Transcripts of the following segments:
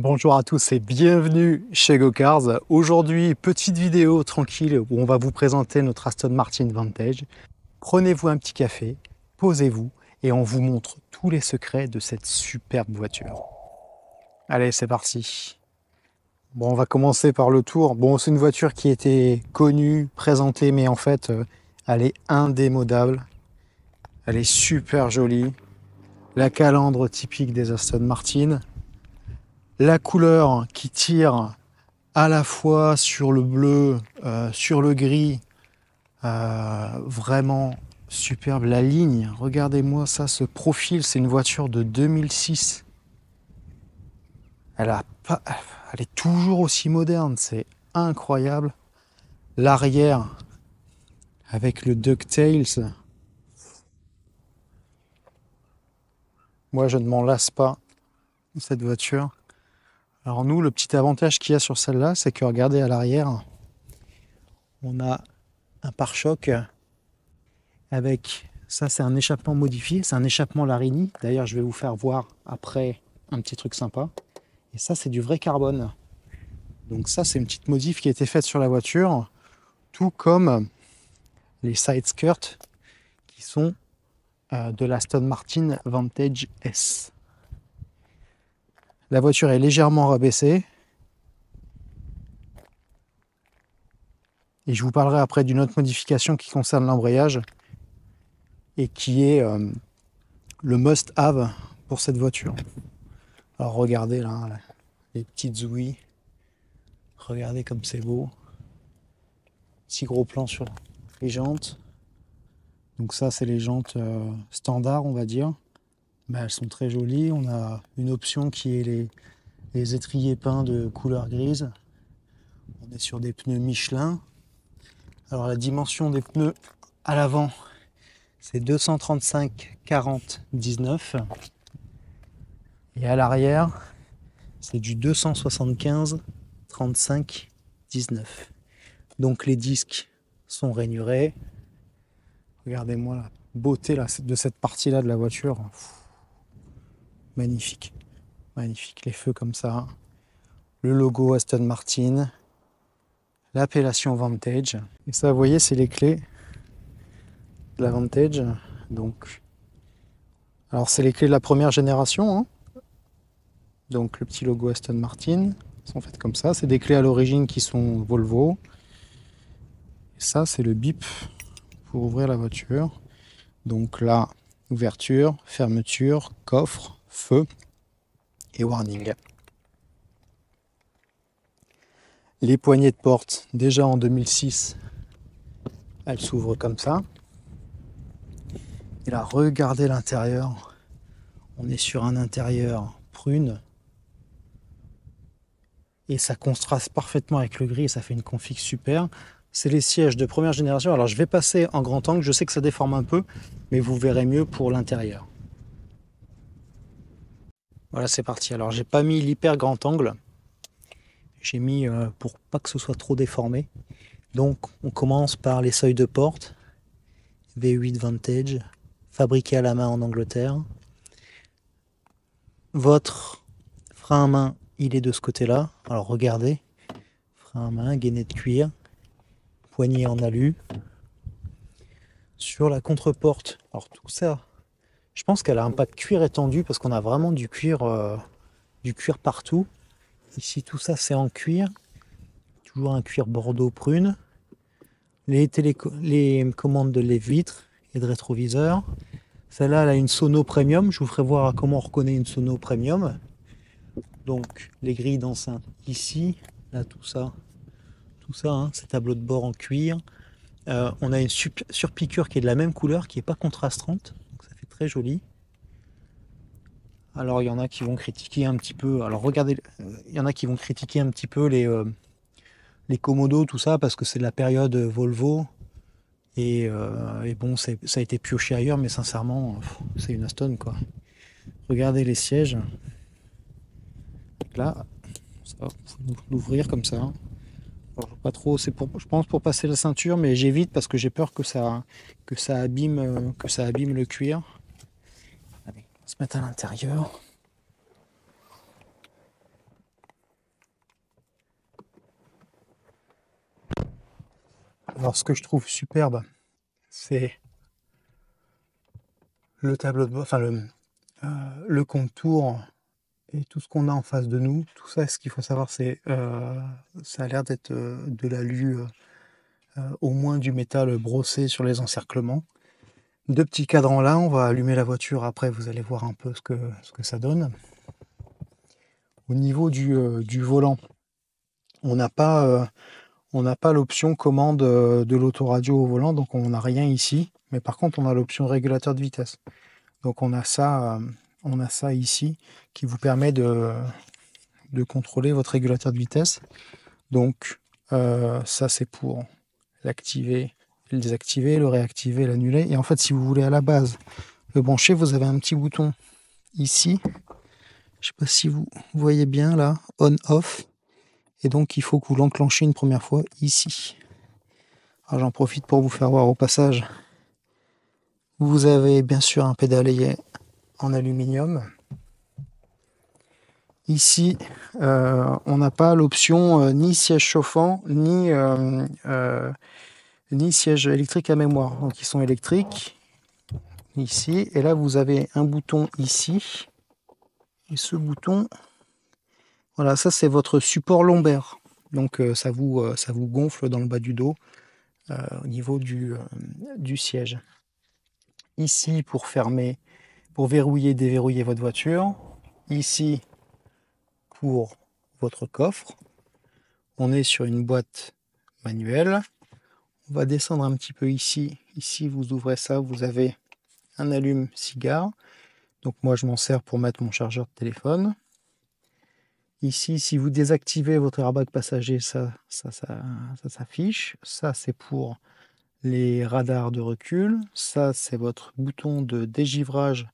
Bonjour à tous et bienvenue chez GoCars. Aujourd'hui, petite vidéo tranquille où on va vous présenter notre Aston Martin Vantage. Prenez-vous un petit café, posez-vous et on vous montre tous les secrets de cette superbe voiture. Allez, c'est parti. Bon, on va commencer par le tour. Bon, c'est une voiture qui était connue, présentée, mais en fait, elle est indémodable. Elle est super jolie. La calandre typique des Aston Martin. La couleur qui tire à la fois sur le bleu, sur le gris, vraiment superbe. La ligne, regardez-moi ça, ce profil, c'est une voiture de 2006. Elle est toujours aussi moderne, c'est incroyable. L'arrière avec le DuckTales, moi je ne m'en lasse pas de cette voiture. Alors nous, le petit avantage qu'il y a sur celle-là, c'est que regardez à l'arrière, on a un pare-choc avec, ça c'est un échappement modifié, c'est un échappement Larini. D'ailleurs, je vais vous faire voir après un petit truc sympa. Et ça, c'est du vrai carbone. Donc ça, c'est une petite modif qui a été faite sur la voiture, tout comme les side skirts qui sont de l'Aston Martin Vantage S. La voiture est légèrement rabaissée. Et je vous parlerai après d'une autre modification qui concerne l'embrayage et qui est le must-have pour cette voiture. Alors regardez là, les petites ouïes. Regardez comme c'est beau. Petit gros plan sur les jantes. Donc ça, c'est les jantes standards, on va dire. Ben, elles sont très jolies. On a une option qui est les étriers peints de couleur grise. On est sur des pneus Michelin. Alors la dimension des pneus à l'avant, c'est 235 40 19. Et à l'arrière, c'est du 275 35 19. Donc les disques sont rainurés. Regardez-moi la beauté là, de cette partie-là de la voiture. Magnifique. Magnifique. Les feux comme ça. Le logo Aston Martin. L'appellation Vantage. Et ça, vous voyez, c'est les clés de la Vantage. Donc, alors c'est les clés de la première génération. Hein. Donc le petit logo Aston Martin. Ils sont faites comme ça. C'est des clés à l'origine qui sont Volvo. Et ça, c'est le bip pour ouvrir la voiture. Donc là, ouverture, fermeture, coffre, feu et warning. Les poignées de porte, déjà en 2006, elles s'ouvrent comme ça. Et là, regardez l'intérieur. On est sur un intérieur prune. Et ça contraste parfaitement avec le gris et ça fait une config super. C'est les sièges de première génération. Alors je vais passer en grand angle, je sais que ça déforme un peu, mais vous verrez mieux pour l'intérieur. Voilà, c'est parti. Alors j'ai pas mis l'hyper grand angle. J'ai mis pour pas que ce soit trop déformé. Donc on commence par les seuils de porte. V8 Vantage, fabriqué à la main en Angleterre. Votre frein à main, il est de ce côté-là. Alors regardez, frein à main, gainé de cuir, poignée en alu. Sur la contre-porte, alors tout ça, je pense qu'elle a un pas de cuir étendu parce qu'on a vraiment du cuir partout. Ici, tout ça, c'est en cuir. Toujours un cuir bordeaux prune. Les commandes de lève-vitres et de rétroviseur. Celle-là, elle a une sono premium. Je vous ferai voir comment on reconnaît une sono premium. Donc, les grilles d'enceinte ici. Là, tout ça, hein, ces tableaux de bord en cuir. On a une surpiqûre qui est de la même couleur, qui n'est pas contrastante. Donc, ça fait très joli. Alors, il y en a qui vont critiquer un petit peu. Alors, regardez, il y en a qui vont critiquer un petit peu les commodos, tout ça, parce que c'est de la période Volvo. Et bon, ça a été pioché ailleurs, mais sincèrement, c'est une Aston, quoi. Regardez les sièges. Là, ça va l'ouvrir comme ça. Alors, pas trop, c'est pour, je pense pour passer la ceinture, mais j'évite parce que j'ai peur que ça abîme le cuir. Allez, on va se mettre à l'intérieur. Alors ce que je trouve superbe, c'est le tableau de bord, enfin le contour et tout ce qu'on a en face de nous. Tout ça, ce qu'il faut savoir, c'est ça a l'air d'être de l'alu, au moins du métal brossé sur les encerclements. Deux petits cadrans là, on va allumer la voiture, après vous allez voir un peu ce que ça donne. Au niveau du volant, on n'a pas l'option commande de l'autoradio au volant, donc on n'a rien ici. Mais par contre, on a l'option régulateur de vitesse. Donc on a ça ici qui vous permet de contrôler votre régulateur de vitesse. Donc ça c'est pour l'activer, le désactiver, le réactiver, l'annuler. Et en fait, si vous voulez à la base le brancher, vous avez un petit bouton ici. Je sais pas si vous voyez bien là, on/off. Et donc il faut que vous l'enclenchez une première fois ici. Alors j'en profite pour vous faire voir au passage. Vous avez bien sûr un pédalier en aluminium. Ici, on n'a pas l'option ni siège chauffant, ni siège électrique à mémoire. Donc ils sont électriques ici. Et là, vous avez un bouton ici. Et ce bouton, voilà, ça c'est votre support lombaire. Donc ça vous gonfle dans le bas du dos au niveau du siège. Ici pour fermer, pour verrouiller, déverrouiller votre voiture. Ici pour votre coffre. On est sur une boîte manuelle. On va descendre un petit peu ici. Ici, vous ouvrez ça, vous avez un allume-cigare. Donc moi, je m'en sers pour mettre mon chargeur de téléphone. Ici, si vous désactivez votre airbag passager, ça s'affiche. Ça, c'est pour les radars de recul. Ça, c'est votre bouton de dégivrage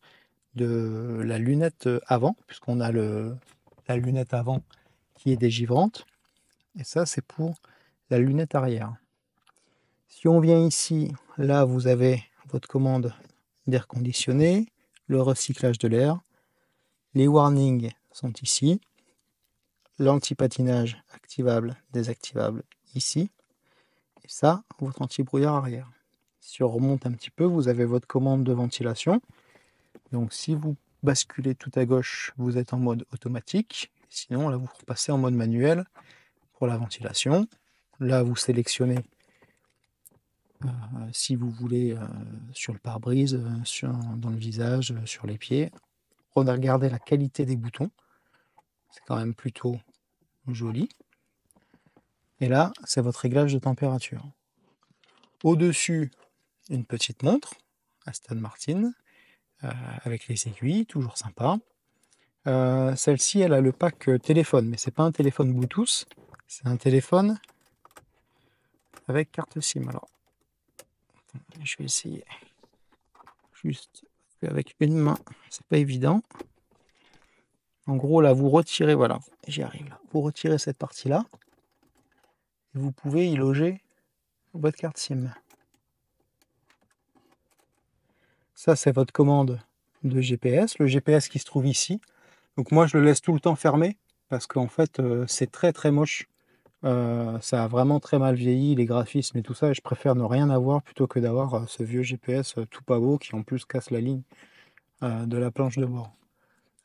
de la lunette avant, puisqu'on a la lunette avant qui est dégivrante. Et ça, c'est pour la lunette arrière. Si on vient ici, là, vous avez votre commande d'air conditionné, le recyclage de l'air. Les warnings sont ici. L'anti-patinage activable, désactivable ici. Et ça, votre anti-brouillard arrière. Si on remonte un petit peu, vous avez votre commande de ventilation. Donc si vous basculez tout à gauche, vous êtes en mode automatique. Sinon, là, vous repassez en mode manuel pour la ventilation. Là, vous sélectionnez si vous voulez sur le pare-brise, dans le visage, sur les pieds. Regardez la qualité des boutons. C'est quand même plutôt joli. Et là, c'est votre réglage de température. Au-dessus, une petite montre Aston Martin avec les aiguilles, toujours sympa. Celle-ci, elle a le pack téléphone, mais c'est pas un téléphone Bluetooth, c'est un téléphone avec carte SIM. Alors, je vais essayer juste avec une main, c'est pas évident. En gros, là, vous retirez, voilà, j'y arrive là. Vous retirez cette partie-là et vous pouvez y loger votre carte SIM. Ça, c'est votre commande de GPS, le GPS qui se trouve ici. Donc moi, je le laisse tout le temps fermé parce qu'en fait, c'est très très moche. Ça a vraiment très mal vieilli, les graphismes et tout ça, et je préfère ne rien avoir plutôt que d'avoir ce vieux GPS tout pas beau qui en plus casse la ligne de la planche de bord.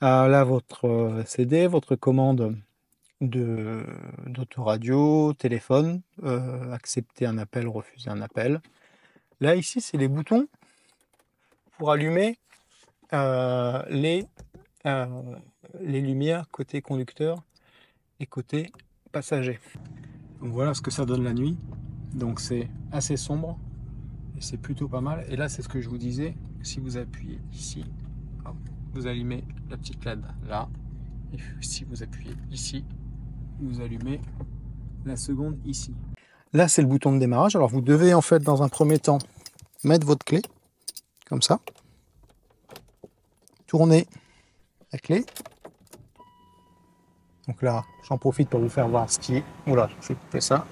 Là, votre CD, votre commande d'autoradio, téléphone, accepter un appel, refuser un appel. Là, ici, c'est les boutons pour allumer les lumières côté conducteur et côté passager. Donc voilà ce que ça donne la nuit. Donc c'est assez sombre et c'est plutôt pas mal. Et là, c'est ce que je vous disais, si vous appuyez ici, hop, vous allumez la petite LED là, et si vous appuyez ici, vous allumez la seconde ici. Là, c'est le bouton de démarrage. Alors vous devez en fait dans un premier temps mettre votre clé comme ça, tourner la clé. Donc là, j'en profite pour vous faire voir ce qui est. Oula, je vais couper ça.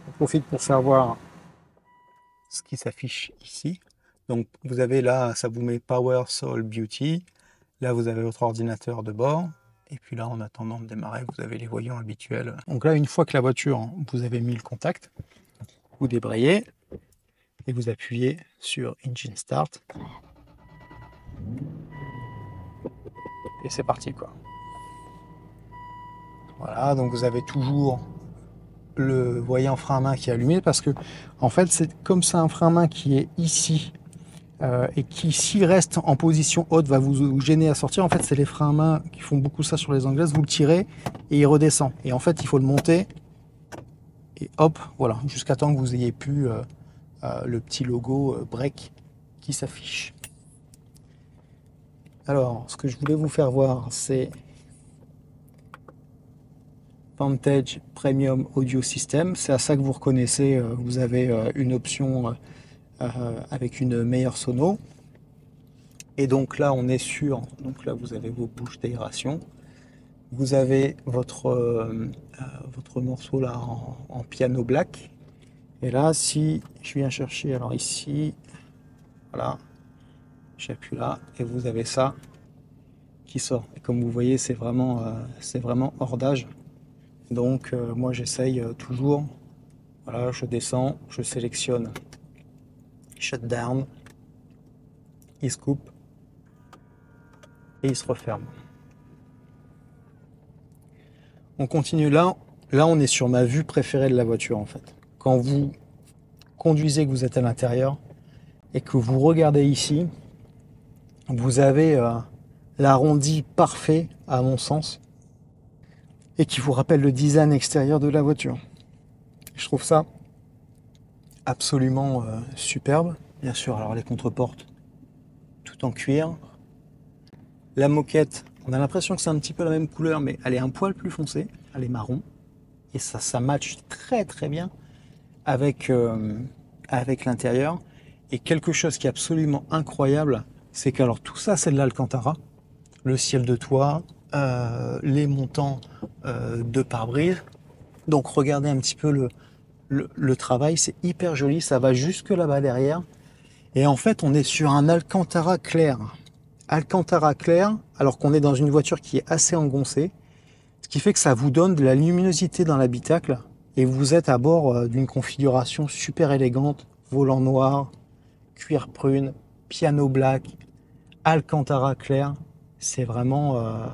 J'en profite pour faire voir ce qui s'affiche ici. Donc vous avez là, ça vous met Power, Soul, Beauty. Là, vous avez votre ordinateur de bord. Et puis là, en attendant de démarrer, vous avez les voyants habituels. Donc là, une fois que la voiture, vous avez mis le contact, vous débrayez et vous appuyez sur Engine Start. Et c'est parti quoi. Voilà, donc vous avez toujours le voyant frein à main qui est allumé parce que en fait c'est comme c'est un frein à main qui est ici et qui s'il reste en position haute va vous gêner à sortir. En fait c'est les freins à main qui font beaucoup ça sur les anglaises, vous le tirez et il redescend et en fait il faut le monter et hop voilà jusqu'à temps que vous ayez plus le petit logo break qui s'affiche. Alors ce que je voulais vous faire voir c'est Vantage Premium Audio System, c'est à ça que vous reconnaissez, vous avez une option avec une meilleure sono. Et donc là on est sur, donc là vous avez vos bouches d'aération, vous avez votre morceau là en piano black. Et là si je viens chercher, alors ici, voilà, j'appuie là et vous avez ça qui sort. Et comme vous voyez c'est vraiment hors d'âge. Donc moi j'essaye toujours, voilà, je descends, je sélectionne shutdown, il se coupe et il se referme. On continue là on est sur ma vue préférée de la voiture en fait. Quand vous conduisez, que vous êtes à l'intérieur et que vous regardez ici, vous avez l'arrondi parfait à mon sens et qui vous rappelle le design extérieur de la voiture. Je trouve ça absolument superbe. Bien sûr, alors les contreportes tout en cuir. La moquette, on a l'impression que c'est un petit peu la même couleur, mais elle est un poil plus foncée, elle est marron. Et ça match très très bien avec l'intérieur. Et quelque chose qui est absolument incroyable, c'est que alors tout ça c'est de l'Alcantara. Le ciel de toit, les montants de pare-brise. Donc regardez un petit peu le travail, c'est hyper joli, ça va jusque là-bas derrière. Et en fait, on est sur un Alcantara clair. Alcantara clair, alors qu'on est dans une voiture qui est assez engoncée, ce qui fait que ça vous donne de la luminosité dans l'habitacle et vous êtes à bord d'une configuration super élégante, volant noir, cuir prune, piano black, Alcantara clair, c'est vraiment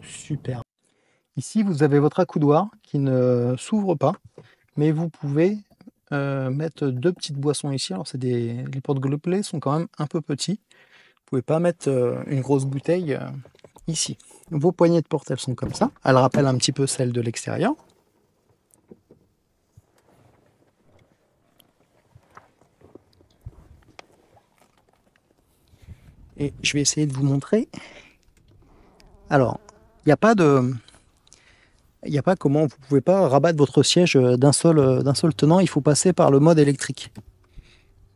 super. Ici, vous avez votre accoudoir qui ne s'ouvre pas, mais vous pouvez mettre deux petites boissons ici. Alors, les porte-gobelets sont quand même un peu petits. Vous pouvez pas mettre une grosse bouteille ici. Vos poignées de porte, elles sont comme ça. Elles rappellent un petit peu celles de l'extérieur. Et je vais essayer de vous montrer. Alors, il n'y a pas comment, vous pouvez pas rabattre votre siège d'un seul tenant, il faut passer par le mode électrique.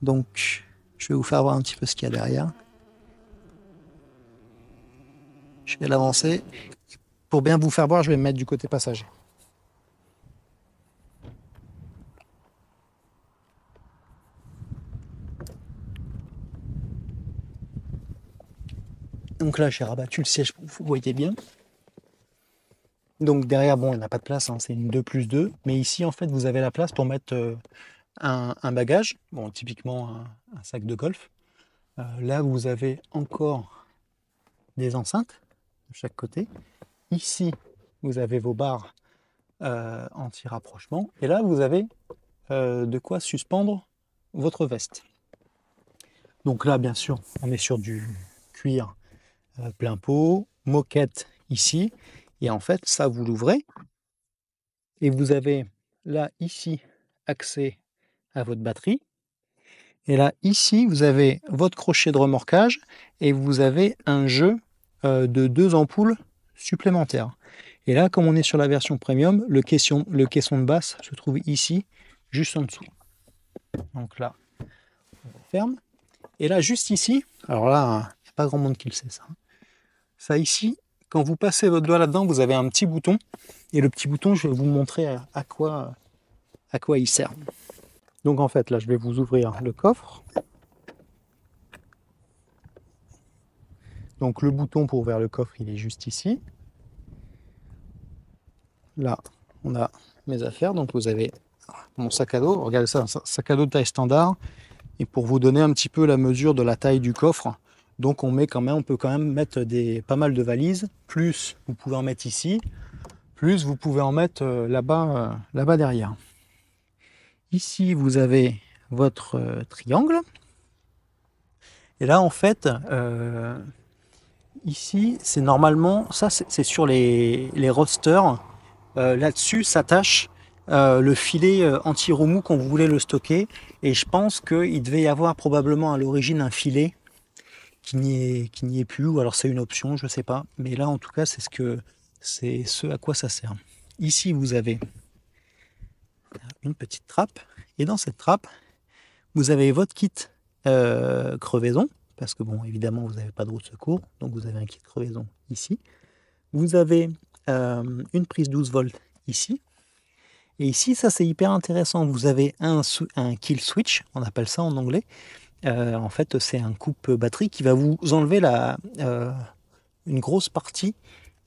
Donc, je vais vous faire voir un petit peu ce qu'il y a derrière. Je vais l'avancer. Pour bien vous faire voir, je vais me mettre du côté passager. Donc là, j'ai rabattu le siège pour que vous voyez bien. Donc derrière, bon, il n'y a pas de place, hein, c'est une 2+2. Mais ici, en fait, vous avez la place pour mettre un bagage. Bon, typiquement un sac de golf. Là, vous avez encore des enceintes de chaque côté. Ici, vous avez vos barres anti-rapprochement. Et là, vous avez de quoi suspendre votre veste. Donc là, bien sûr, on est sur du cuir plein pot, moquette ici. Et en fait, ça, vous l'ouvrez. Et vous avez là, ici, accès à votre batterie. Et là, ici, vous avez votre crochet de remorquage et vous avez un jeu de 2 ampoules supplémentaires. Et là, comme on est sur la version premium, le caisson de basse se trouve ici, juste en dessous. Donc là, on ferme. Et là, juste ici, alors là, il n'y a pas grand monde qui le sait ça. Ça ici, quand vous passez votre doigt là-dedans, vous avez un petit bouton. Et le petit bouton, je vais vous montrer à quoi il sert. Donc en fait, là, je vais vous ouvrir le coffre. Donc le bouton pour ouvrir le coffre, il est juste ici. Là, on a mes affaires. Donc vous avez mon sac à dos. Regardez ça, un sac à dos de taille standard. Et pour vous donner un petit peu la mesure de la taille du coffre, donc on peut quand même mettre pas mal de valises. Plus vous pouvez en mettre ici, plus vous pouvez en mettre là-bas derrière. Ici vous avez votre triangle. Et là en fait, ici c'est normalement, ça c'est sur les rosters. Là-dessus s'attache le filet anti-remous quand vous voulez le stocker. Et je pense qu'il devait y avoir probablement à l'origine un filet qui n'y est plus, ou alors c'est une option, je ne sais pas. Mais là en tout cas c'est ce à quoi ça sert. Ici vous avez une petite trappe, et dans cette trappe vous avez votre kit crevaison, parce que bon évidemment vous n'avez pas de roue de secours, donc vous avez un kit crevaison ici. Vous avez une prise 12 volts ici. Et ici, ça c'est hyper intéressant. Vous avez un kill switch, on appelle ça en anglais. En fait, c'est un coupe batterie qui va vous enlever une grosse partie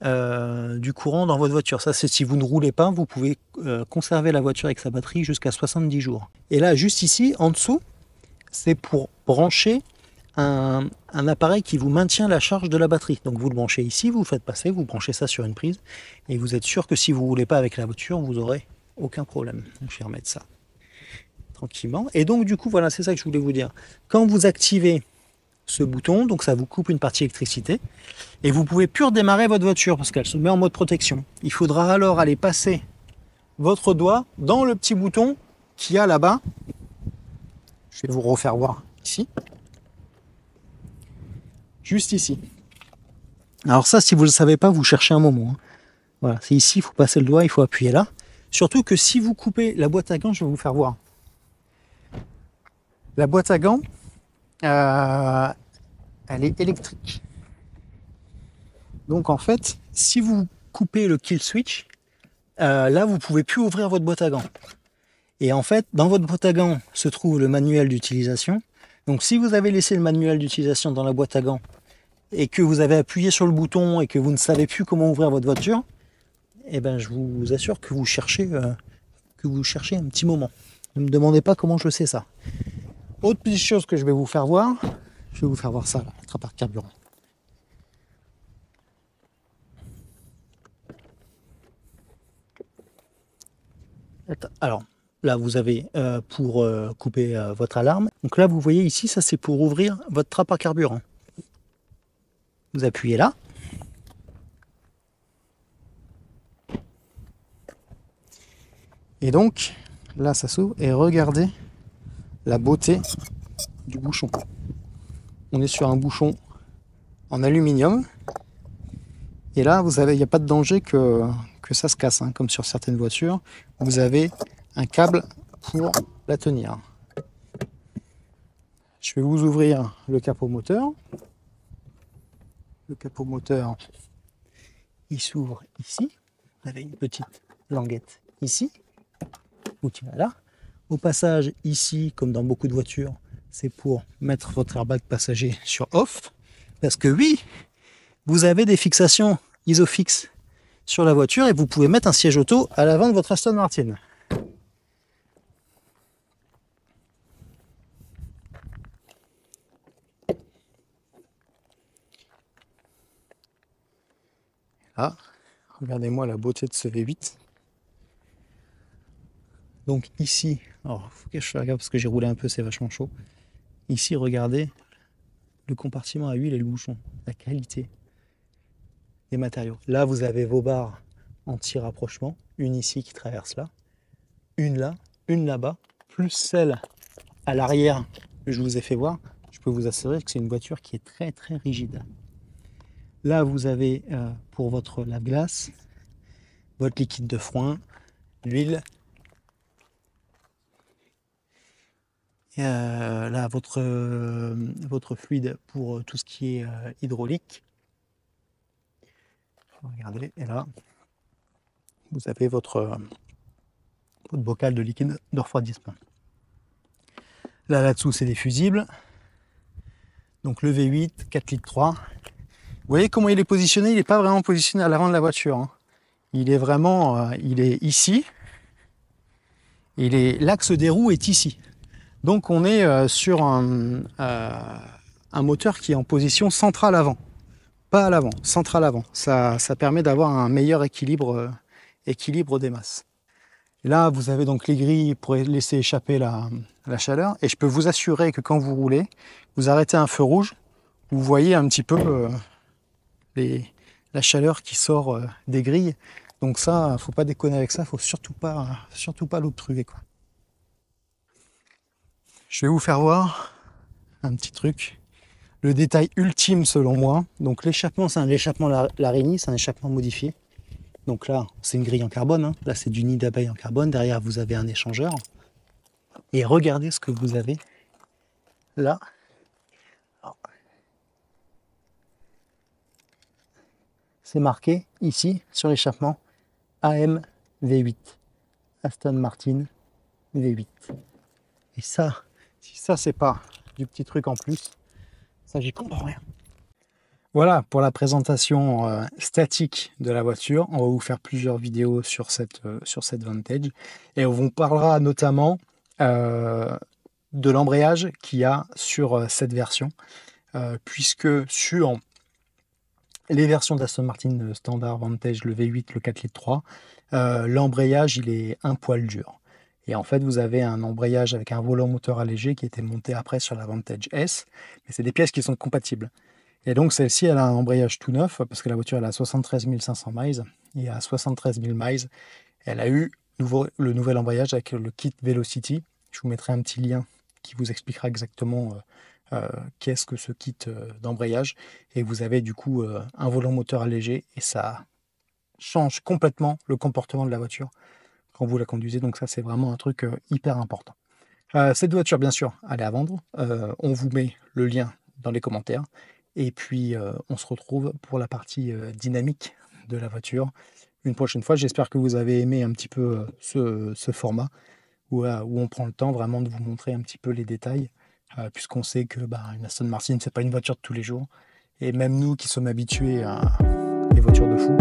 du courant dans votre voiture. Ça, c'est si vous ne roulez pas, vous pouvez conserver la voiture avec sa batterie jusqu'à 70 jours. Et là, juste ici, en dessous, c'est pour brancher un appareil qui vous maintient la charge de la batterie. Donc vous le branchez ici, vous le faites passer, vous branchez ça sur une prise, et vous êtes sûr que si vous ne roulez pas avec la voiture, vous aurez aucun problème. Je vais remettre ça tranquillement. Et donc du coup, voilà, c'est ça que je voulais vous dire. Quand vous activez ce bouton, donc ça vous coupe une partie électricité, et vous pouvez plus redémarrer votre voiture parce qu'elle se met en mode protection. Il faudra alors aller passer votre doigt dans le petit bouton qu'il y a là-bas. Je vais vous refaire voir ici. Juste ici. Alors ça, si vous ne le savez pas, vous cherchez un moment. Voilà, c'est ici, il faut passer le doigt, il faut appuyer là. Surtout que si vous coupez la boîte à gants, je vais vous faire voir. La boîte à gants, elle est électrique. Donc en fait, si vous coupez le kill switch, là vous pouvez plus ouvrir votre boîte à gants. Et en fait, dans votre boîte à gants se trouve le manuel d'utilisation. Donc si vous avez laissé le manuel d'utilisation dans la boîte à gants et que vous avez appuyé sur le bouton et que vous ne savez plus comment ouvrir votre voiture, eh ben, je vous assure que vous cherchez un petit moment. Ne me demandez pas comment je sais ça. Autre petite chose que je vais vous faire voir, ça, là, la trappe à carburant. Alors, là, vous avez pour couper votre alarme. Donc là, vous voyez ici, ça c'est pour ouvrir votre trappe à carburant. Vous appuyez là. Et donc, là, ça s'ouvre. Et regardez la beauté du bouchon. On est sur un bouchon en aluminium. Et là, vous avez, il n'y a pas de danger que ça se casse, hein, comme sur certaines voitures. Vous avez un câble pour la tenir. Je vais vous ouvrir le capot moteur. Le capot moteur, il s'ouvre ici. Vous avez une petite languette ici. Vous tirez là. Au passage, ici, comme dans beaucoup de voitures, c'est pour mettre votre airbag passager sur off. Parce que oui, vous avez des fixations Isofix sur la voiture et vous pouvez mettre un siège auto à l'avant de votre Aston Martin. Là, regardez-moi la beauté de ce V8. Donc ici, alors il faut que je regarde parce que j'ai roulé un peu, c'est vachement chaud. Ici, regardez le compartiment à huile et le bouchon, la qualité des matériaux. Là, vous avez vos barres anti-rapprochement, une ici qui traverse là, une là-bas, plus celle à l'arrière que je vous ai fait voir. Je peux vous assurer que c'est une voiture qui est très très rigide. Là, vous avez pour votre lave-glace, votre liquide de foin, l'huile. Là, votre fluide pour tout ce qui est hydraulique. Regardez, et là, vous avez votre bocal de liquide de refroidissement. Là-dessous, c'est des fusibles. Donc le V8, 4 litres 3. Vous voyez comment il est positionné? Il n'est pas vraiment positionné à l'avant de la voiture. Hein. Il est vraiment, il est ici. Et l'axe des roues est ici. Donc on est sur un moteur qui est en position centrale avant. Pas à l'avant, centrale avant. Ça permet d'avoir un meilleur équilibre des masses. Et là, vous avez donc les grilles pour laisser échapper la chaleur. Et je peux vous assurer que quand vous roulez, vous arrêtez un feu rouge, vous voyez un petit peu la chaleur qui sort des grilles. Donc ça, faut pas déconner avec ça, faut surtout pas l'obstruer, quoi. Je vais vous faire voir un petit truc. Le détail ultime selon moi. Donc l'échappement, c'est un échappement Larini, c'est un échappement modifié. Donc là, c'est une grille en carbone. Hein. Là, c'est du nid d'abeille en carbone. Derrière, vous avez un échangeur. Et regardez ce que vous avez là. C'est marqué ici sur l'échappement AM V8. Aston Martin V8. Et ça, si ça c'est pas du petit truc en plus, ça j'y comprends rien. Voilà pour la présentation statique de la voiture. On va vous faire plusieurs vidéos sur cette Vantage. Et on vous parlera notamment de l'embrayage qu'il y a sur cette version. Puisque sur les versions d'Aston Martin standard Vantage, le V8, le 4 litres 3, l'embrayage il est un poil dur. Et en fait, vous avez un embrayage avec un volant moteur allégé qui était monté après sur la Vantage S, mais c'est des pièces qui sont compatibles. Et donc celle-ci, elle a un embrayage tout neuf, parce que la voiture elle a 73 500 miles, et à 73 000 miles, elle a eu le nouvel embrayage avec le kit Velocity. Je vous mettrai un petit lien qui vous expliquera exactement qu'est-ce que ce kit d'embrayage. Et vous avez du coup un volant moteur allégé, et ça change complètement le comportement de la voiture quand vous la conduisez. Donc ça, c'est vraiment un truc hyper important. Cette voiture, bien sûr, elle est à vendre. On vous met le lien dans les commentaires. Et puis, on se retrouve pour la partie dynamique de la voiture une prochaine fois. J'espère que vous avez aimé un petit peu ce format où on prend le temps vraiment de vous montrer un petit peu les détails, puisqu'on sait que une Aston Martin, c'est pas une voiture de tous les jours. Et même nous qui sommes habitués à des voitures de fou,